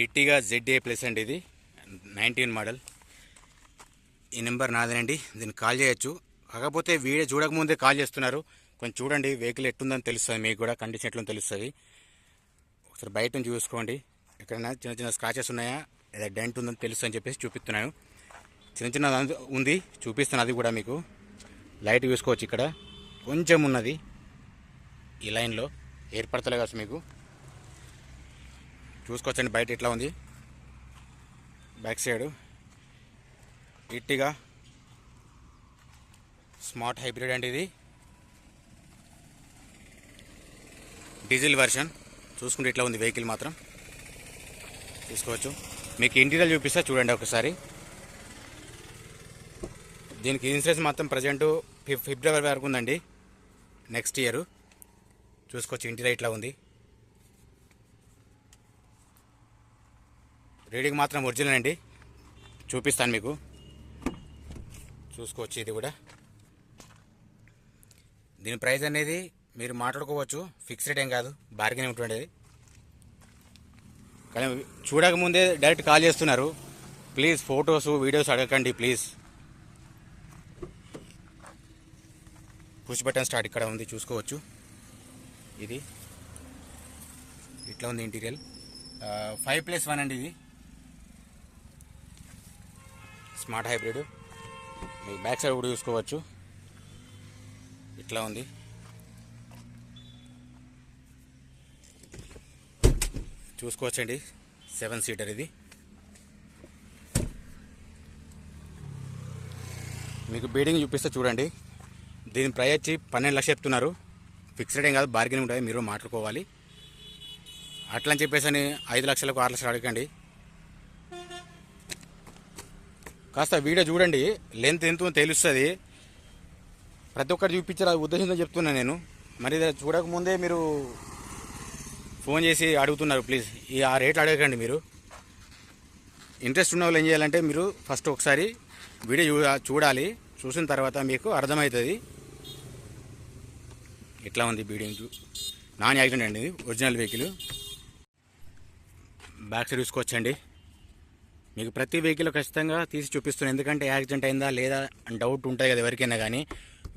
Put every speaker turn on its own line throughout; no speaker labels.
Ertiga ZA plus అండి, ఇది 19 model. ఈ నెంబర్ నాదేనండి, దీన్ని కాల్ చేయొచ్చు. కాకపోతే వీడియో చూడకముందే కాల్ చేస్తున్నారు. కొంచెం చూడండి, వెహికల్ ఎట్టుందని తెలుస్తుంది, మీకు కూడా కండిషన్ ఎట్లుందని తెలుస్తుంది. ఒకసారి బయట నుంచి చూసుకోండి, ఎక్కడైనా చిన్న చిన్న స్క్రాచెస్ ఉన్నాయా లేదా డెంట్ ఉందని తెలుసు అని చెప్పేసి చూపిస్తున్నాను. చిన్న చిన్న ఉంది, చూపిస్తాను అది కూడా మీకు. లైట్ చూసుకోవచ్చు, ఇక్కడ కొంచెం ఉన్నది ఈ లైన్లో, ఏర్పడతలే కావచ్చు మీకు. చూసుకోవచ్చండి బయట ఎట్లా ఉంది. Back side Ertiga smart hybrid అండి, ఇది డీజిల్ వెర్షన్. చూసుకుంటే ఇట్లా ఉంది వెహికల్ మాత్రం, చూసుకోవచ్చు. మీకు ఇంటీరియర్ చూపిస్తా చూడండి ఒకసారి. దీనికి ఇన్సూరెన్స్ మాత్రం ప్రజెంట్ ఫిబ్రవరి వరకు ఉందండి, నెక్స్ట్ ఇయర్. చూసుకోవచ్చు ఇంటీరియర్ ఇట్లా ఉంది. రీడింగ్ మాత్రం ఒరిజినల్ అండి, చూపిస్తాను మీకు. చూసుకోవచ్చు ఇది కూడా. దీని ప్రైస్ అనేది మీరు మాట్లాడుకోవచ్చు, ఫిక్స్ రేట్ ఏం కాదు, బార్గెన్ ఉంటుండేది. కానీ చూడకముందే డైరెక్ట్ కాల్ చేస్తున్నారు. ప్లీజ్ ఫొటోస్ వీడియోస్ అడగకండి ప్లీజ్. పుష్ బటన్ స్టార్ట్ ఇక్కడ ఉంది, చూసుకోవచ్చు. ఇది ఇట్లా ఉంది ఇంటీరియర్. 5+1 అండి, ఇది స్మార్ట్ హైబ్రిడ్. మీ బ్యాక్ సైడ్ కూడా చూసుకోవచ్చు, ఇట్లా ఉంది. చూసుకోవచ్చండి, 7 సీటర్ ఇది. మీకు బీడింగ్ చూపిస్తే చూడండి. దీని ప్రైస్ వచ్చి 12 లక్షలు చెప్తున్నారు. ఫిక్స్డ్ ఏం కాదు, బార్గెనింగ్ ఉంటుంది, మీరు మాట్లాడుకోవాలి. అట్లా అని చెప్పేసి అని 5 లక్షలకు 6 లక్షలు అడగండి. కాస్త వీడియో చూడండి, లెంత్ ఎంతో తెలుస్తుంది. ప్రతి ఒక్కటి చూపించారు ఉద్దేశంతో చెప్తున్నాను నేను. మరి చూడకముందే మీరు ఫోన్ చేసి అడుగుతున్నారు. ప్లీజ్ ఆ రేట్లు అడగకండి మీరు. ఇంట్రెస్ట్ ఉన్న వాళ్ళు ఏం చేయాలంటే, మీరు ఫస్ట్ ఒకసారి వీడియో చూడాలి. చూసిన తర్వాత మీకు అర్థమవుతుంది. ఇట్లా ఉంది బీడింగ్, నాన్ యాక్సిడెంట్ అండి, ఒరిజినల్ వెహికల్. బ్యాక్ సైడ్ చూసుకోవచ్చండి. మీకు ప్రతి వెహికల్ ఖచ్చితంగా తీసి చూపిస్తున్నాను, ఎందుకంటే యాక్సిడెంట్ అయిందా లేదా అని డౌట్ ఉంటుంది కదా ఎవరికైనా కానీ.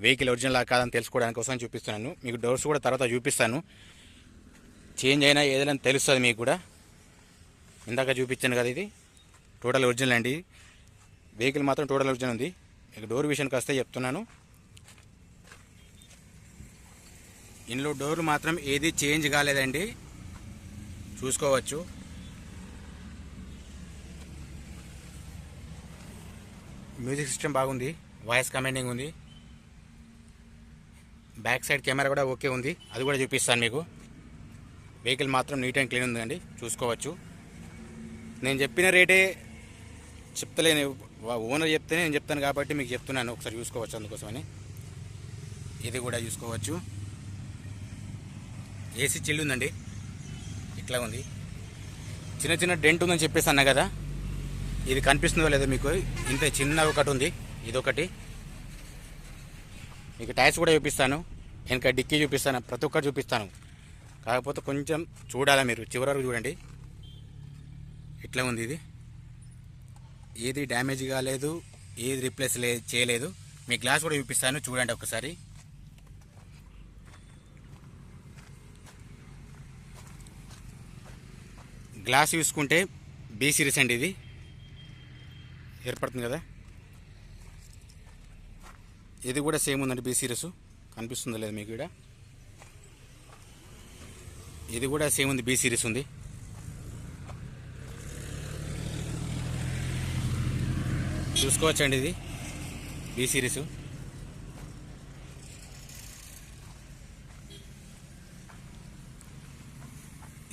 వెహికల్ ఒరిజినల్ కాదని తెలుసుకోవడానికి కోసం చూపిస్తున్నాను. మీకు డోర్స్ కూడా తర్వాత చూపిస్తాను, చేంజ్ అయినా ఏదైనా తెలుస్తుంది మీకు కూడా. ఇందాక చూపించాను కదా, ఇది టోటల్ ఒరిజినల్ అండి. వెహికల్ మాత్రం టోటల్ ఒరిజినల్ ఉంది. మీకు డోర్ విషయానికి వస్తే చెప్తున్నాను. ఇందులో డోర్లు మాత్రం ఏది చేంజ్ కాలేదండి, చూసుకోవచ్చు. మ్యూజిక్ సిస్టమ్ బాగుంది, వాయిస్ కమాండింగ్ ఉంది. బ్యాక్ సైడ్ కెమెరా కూడా ఓకే ఉంది, అది కూడా చూపిస్తాను మీకు. వెహికల్ మాత్రం నీట్ అండ్ క్లీన్ ఉందండి, చూసుకోవచ్చు. నేను చెప్పిన రేటే చెప్తలేను, ఓనర్ చెప్తేనే నేను చెప్తాను కాబట్టి మీకు చెప్తున్నాను. ఒకసారి చూసుకోవచ్చు, అందుకోసమని. ఇది కూడా చూసుకోవచ్చు. ఏసీ చిల్లు ఉందండి, ఇట్లా ఉంది. చిన్న చిన్న డెంట్ ఉందని చెప్పేసి అన్నా కదా, ఇది కనిపిస్తుందో లేదో మీకు. ఇంత చిన్న ఒకటి ఉంది, ఇదొకటి. మీకు టైర్స్ కూడా చూపిస్తాను, వెనక డిక్కీ చూపిస్తాను, ప్రతి ఒక్కటి చూపిస్తాను. కాకపోతే కొంచెం చూడాలా మీరు, చివరి వరకు చూడండి. ఇట్లా ఉంది ఇది. ఏది డ్యామేజ్ కాలేదు, ఏది రీప్లేస్ చేయలేదు. మీ గ్లాస్ కూడా చూపిస్తాను, చూడండి ఒకసారి. గ్లాస్ చూసుకుంటే B సిరీస్ అండి, ఇది ఏర్పడుతుంది కదా. ఇది కూడా సేమ్ ఉందండి, B సిరీస్. కనిపిస్తుందో లేదు మీకు ఇక్కడ. ఇది కూడా సేమ్ ఉంది, B సిరీస్ ఉంది. చూసుకోవచ్చండి, ఇది B సిరీస్.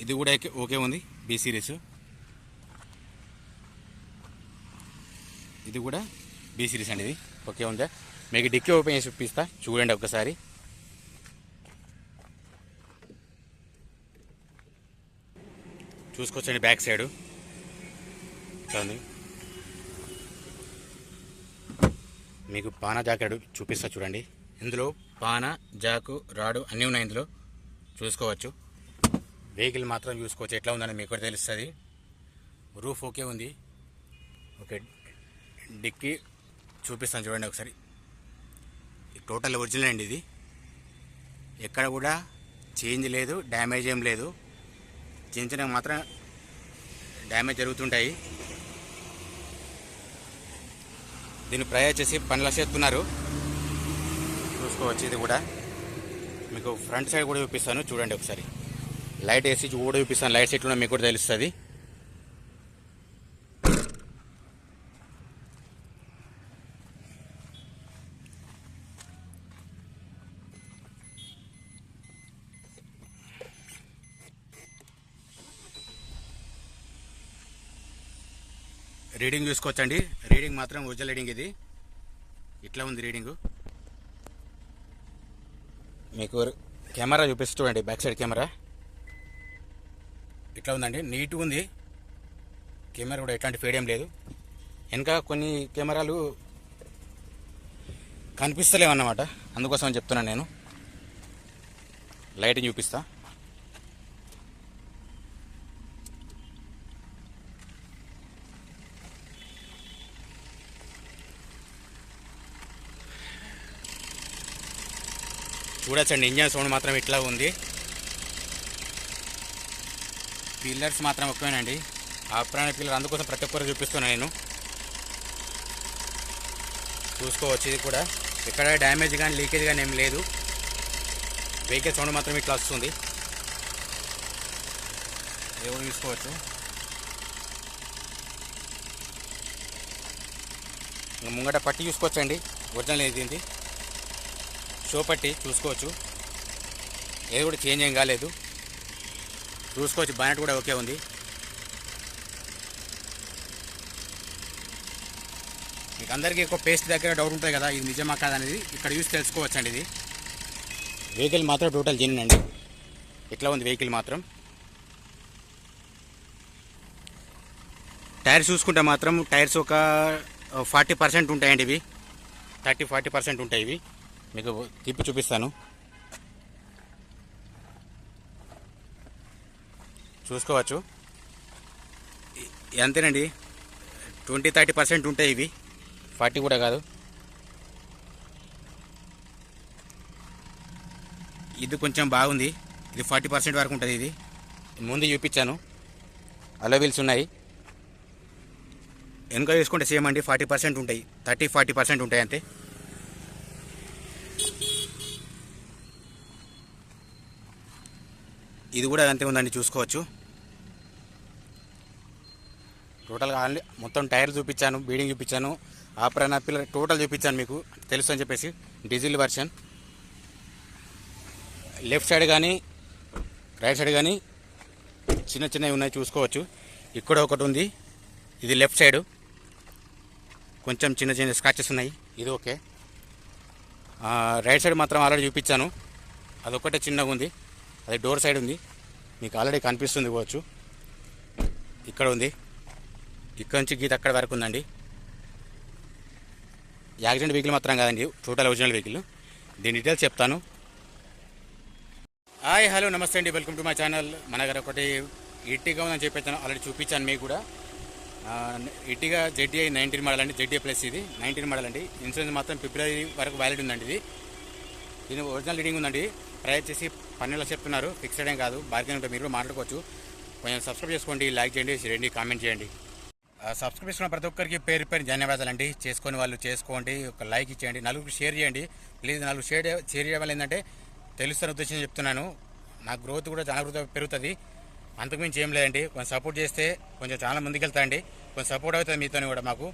ఇది కూడా ఓకే ఉంది, B సిరీస్. ఇది కూడా B సిరీస్ అండి, ఇది ఓకే ఉందా. మీకు డిక్కీ ఓపెన్ చేసి చూపిస్తా, చూడండి ఒకసారి. చూసుకోవచ్చండి బ్యాక్ సైడు ఉంది. మీకు పానా జాకెట్ చూపిస్తా చూడండి. ఇందులో పానా, జాకు, రాడు అన్నీ ఉన్నాయి ఇందులో, చూసుకోవచ్చు. వెహికల్ మాత్రం చూసుకోవచ్చు ఎట్లా ఉందని మీకు కూడా తెలుస్తుంది. రూఫ్ ఓకే ఉంది. ఓకే, డిక్కీ చూపిస్తాను చూడండి ఒకసారి. టోటల్ ఒరిజినల్ అండి ఇది. ఎక్కడ కూడా చేంజ్ లేదు, డ్యామేజ్ ఏం లేదు. చిన్న చిన్న మాత్రం డ్యామేజ్ జరుగుతుంటాయి. దీని ప్రైస్ వచ్చేసి 12 లక్షలు చెప్తున్నారు. చూసుకోవచ్చు. ఇది కూడా మీకు ఫ్రంట్ సైడ్ కూడా చూపిస్తాను చూడండి ఒకసారి. లైట్ వేసి కూడా చూపిస్తాను. లైట్స్ ఎట్లున్నా మీకు కూడా తెలుస్తుంది. రీడింగ్ చూసుకోవచ్చండి. రీడింగ్ మాత్రం ఒరిజినల్ రీడింగ్. ఇది ఇట్లా ఉంది రీడింగు. మీకు కెమెరా చూపిస్తూ చూడండి. బ్యాక్ సైడ్ కెమెరా ఇట్లా ఉందండి. నీట్గా ఉంది కెమెరా కూడా. ఎట్లాంటి ఫేడ్ ఏం లేదు. వెనక కొన్ని కెమెరాలు కనిపిస్తలేవన్నమాట, అందుకోసం అని చెప్తున్నాను నేను. లైటింగ్ చూపిస్తా. చూడొచ్చండి. ఇంజన్ సౌండ్ మాత్రం ఇట్లా ఉంది. పిల్లర్స్ మాత్రం ఎక్కువేనండి. ఆ ప్రాణ పిల్లర్, అందుకోసం ప్రతి ఒక్కరు చూపిస్తున్నాను నేను. చూసుకోవచ్చు. ఇది కూడా ఎక్కడ డ్యామేజ్ కానీ లీకేజ్ కానీ ఏం లేదు. వెహికల్ సౌండ్ మాత్రం ఇట్లా వస్తుంది. ఎవరు చూసుకోవచ్చు. ముంగట పట్టి చూసుకోవచ్చండి. ఒరిజినల్ ఇది షో పట్టి చూసుకోవచ్చు. ఏది కూడా చేంజ్ ఏం కాలేదు. చూసుకోవచ్చు. బానెట్ కూడా ఓకే ఉంది. మీకు అందరికీ ఎక్కువ పేస్ట్ దగ్గర డౌట్ ఉంటుంది కదా, ఇది నిజమా కాదనేది ఇక్కడ చూసి తెలుసుకోవచ్చండి. ఇది వెహికల్ మాత్రం టోటల్ జెన్యూన్ అండి. ఇట్లా ఉంది వెహికల్ మాత్రం. టైర్స్ చూసుకుంటే మాత్రం టైర్స్ ఒక 40% ఉంటాయండి. ఇవి 30-40% ఉంటాయి. ఇవి మీకు తిప్పి చూపిస్తాను. చూసుకోవచ్చు. అంతేనండి. 20-30% ఉంటాయి. ఇవి 40 కూడా కాదు. ఇది కొంచెం బాగుంది. ఇది 40% వరకు ఉంటుంది. ఇది ముందు చూపించాను. అలో వీల్స్ ఉన్నాయి. వెనుక చూసుకుంటే సేమ్ అండి. 40% ఉంటాయి. 30-40% ఉంటాయి అంతే. ఇది కూడా అంతే ఉందండి. చూసుకోవచ్చు. టోటల్గా మొత్తం టైర్ చూపించాను, బీడింగ్ చూపించాను, ఆపరణ పిల్లర్ టోటల్ చూపించాను. మీకు తెలుసు అని చెప్పేసి. Diesel version. లెఫ్ట్ సైడ్ కానీ రైట్ సైడ్ కానీ చిన్న చిన్నవి ఉన్నాయి. చూసుకోవచ్చు. ఇక్కడ ఒకటి ఉంది. ఇది లెఫ్ట్ సైడు కొంచెం చిన్న చిన్న స్క్రాచెస్ ఉన్నాయి. ఇది ఓకే. రైట్ సైడ్ మాత్రం ఆల్రెడీ చూపించాను. అదొక్కటే చిన్నగా ఉంది. అది డోర్ సైడ్ ఉంది. మీకు ఆల్రెడీ కనిపిస్తుంది పోవచ్చు. ఇక్కడ ఉంది. ఇక్కడ నుంచి గీత అక్కడ వరకు ఉందండి. యాక్సిడెంట్ వెహికల్ మాత్రం కాదండి, టోటల్ ఒరిజినల్ వెహికల్. దీని డీటెయిల్స్ చెప్తాను. హాయ్, హలో, నమస్తే అండి. Welcome to my channel. మన దగ్గర ఒకటి ఇర్టిగా ఉందని చెప్పేసాను, ఆల్రెడీ చూపించాను మీకు కూడా. ఇర్టిగా ZDI 19 మోడల్ అండి. ZDI ప్లస్ ఇది 19 మోడల్ అండి. ఇన్సూరెన్స్ మాత్రం ఫిబ్రవరి వరకు వ్యాలిడ్ ఉందండి. ఇది దీని ఒరిజినల్ రీడింగ్ ఉందండి. ప్రైస్ వచ్చేసి 12 లక్షలు చెప్తున్నారు. ఫిక్స్డ్ ఏం కాదు, బార్గెన్ ఉంటే మీరు మాట్లాడుకోవచ్చు. కొంచెం సబ్స్క్రైబ్ చేసుకోండి, లైక్ చేయండి, షేర్ చేయండి, కామెంట్ చేయండి. సబ్స్క్రైబ్ చేసుకున్న ప్రతి ఒక్కరికి పేరు పేరు ధన్యవాదాలండి. చేసుకొని వాళ్ళు చేసుకోండి, ఒక లైక్ ఇచ్చేయండి, నలుగురికి షేర్ చేయండి ప్లీజ్. నలుగురు షేర్ చేయడం వల్ల ఏంటంటే తెలుస్తున్న ఉద్దేశం చెప్తున్నాను. నా గ్రోత్ కూడా చాలా గ్రోత్ పెరుగుతుంది. అంతకుమించి ఏం లేదండి. కొంచెం సపోర్ట్ చేస్తే కొంచెం చాలా ముందుకెళ్తా అండి. కొంచెం సపోర్ట్ అవుతుంది మీతో కూడా మాకు.